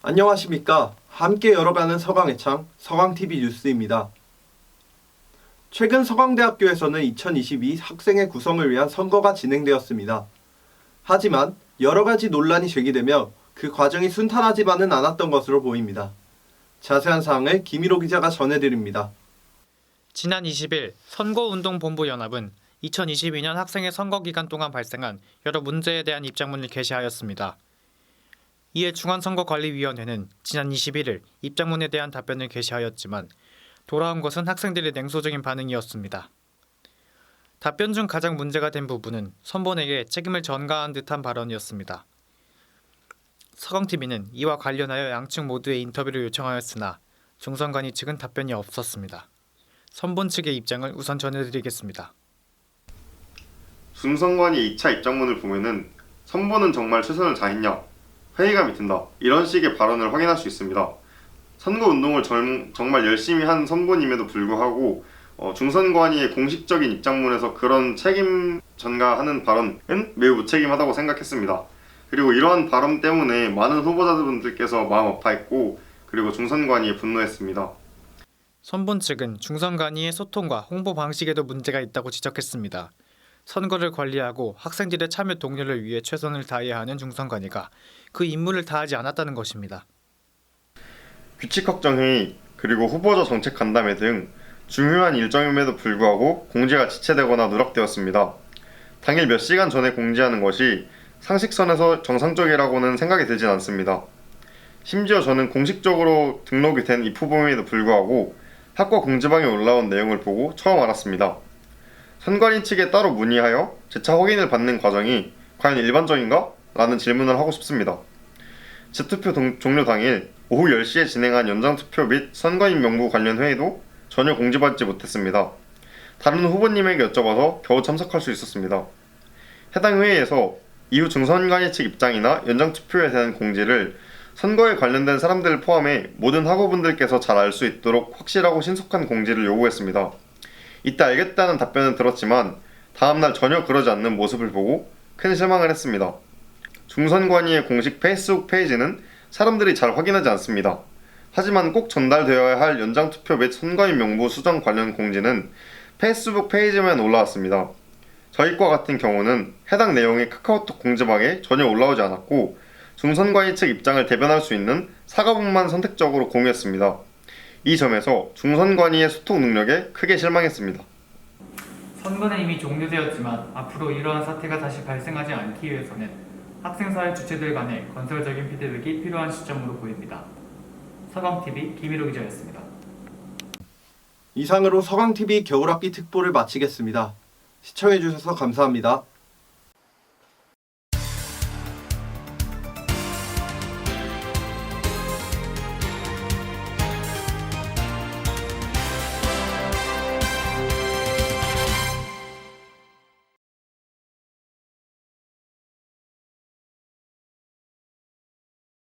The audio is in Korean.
안녕하십니까. 함께 열어가는 서강의창 서강TV 뉴스입니다. 최근 서강대학교에서는 2022 학생회 구성을 위한 선거가 진행되었습니다. 하지만 여러 가지 논란이 제기되며 그 과정이 순탄하지만은 않았던 것으로 보입니다. 자세한 사항을 김일호 기자가 전해드립니다. 지난 20일 선거운동본부연합은 2022년 학생회 선거 기간 동안 발생한 여러 문제에 대한 입장문을 게시하였습니다. 이에 중앙선거관리위원회는 지난 21일 입장문에 대한 답변을 게시하였지만 돌아온 것은 학생들의 냉소적인 반응이었습니다. 답변 중 가장 문제가 된 부분은 선본에게 책임을 전가한 듯한 발언이었습니다. 서강TV는 이와 관련하여 양측 모두의 인터뷰를 요청하였으나 중선관위 측은 답변이 없었습니다. 선본 측의 입장을 우선 전해드리겠습니다. 중선관위 2차 입장문을 보면은 선본은 정말 최선을 다했냐? 회의감이 든다. 이런 식의 발언을 확인할 수 있습니다. 선거운동을 정말 열심히 한 선본임에도 불구하고 중선관위의 공식적인 입장문에서 그런 책임 전가하는 발언은 매우 무책임하다고 생각했습니다. 그리고 이러한 발언 때문에 많은 후보자분들께서 마음 아파했고 그리고 중선관위에 분노했습니다. 선본 측은 중선관위의 소통과 홍보 방식에도 문제가 있다고 지적했습니다. 선거를 관리하고 학생들의 참여 독려를 위해 최선을 다해야 하는 중선관위가 그 임무를 다하지 않았다는 것입니다. 규칙 확정회의 그리고 후보자 정책 간담회 등 중요한 일정임에도 불구하고 공지가 지체되거나 누락되었습니다. 당일 몇 시간 전에 공지하는 것이 상식선에서 정상적이라고는 생각이 들진 않습니다. 심지어 저는 공식적으로 등록이 된 입후보임에도 불구하고 학과 공지방에 올라온 내용을 보고 처음 알았습니다. 선관위 측에 따로 문의하여 재차 확인을 받는 과정이 과연 일반적인가? 라는 질문을 하고 싶습니다. 재투표 종료 당일 오후 10시에 진행한 연장투표 및 선거인 명부 관련 회의도 전혀 공지받지 못했습니다. 다른 후보님에게 여쭤봐서 겨우 참석할 수 있었습니다. 해당 회의에서 이후 중선관위 측 입장이나 연장투표에 대한 공지를 선거에 관련된 사람들을 포함해 모든 학우분들께서 잘 알 수 있도록 확실하고 신속한 공지를 요구했습니다. 이때 알겠다는 답변은 들었지만 다음날 전혀 그러지 않는 모습을 보고 큰 실망을 했습니다. 중선관위의 공식 페이스북 페이지는 사람들이 잘 확인하지 않습니다. 하지만 꼭 전달되어야 할 연장투표 및 선거인 명부 수정 관련 공지는 페이스북 페이지만 올라왔습니다. 저희과 같은 경우는 해당 내용이 카카오톡 공지방에 전혀 올라오지 않았고 중선관위 측 입장을 대변할 수 있는 사과문만 선택적으로 공유했습니다. 이 점에서 중선관위의 소통 능력에 크게 실망했습니다. 선거는 이미 종료되었지만 앞으로 이러한 사태가 다시 발생하지 않기 위해서는 학생사회 주체들 간의 건설적인 피드백이 필요한 시점으로 보입니다. 서강TV 김일호 기자였습니다. 이상으로 서강TV 겨울학기 특보를 마치겠습니다. 시청해주셔서 감사합니다.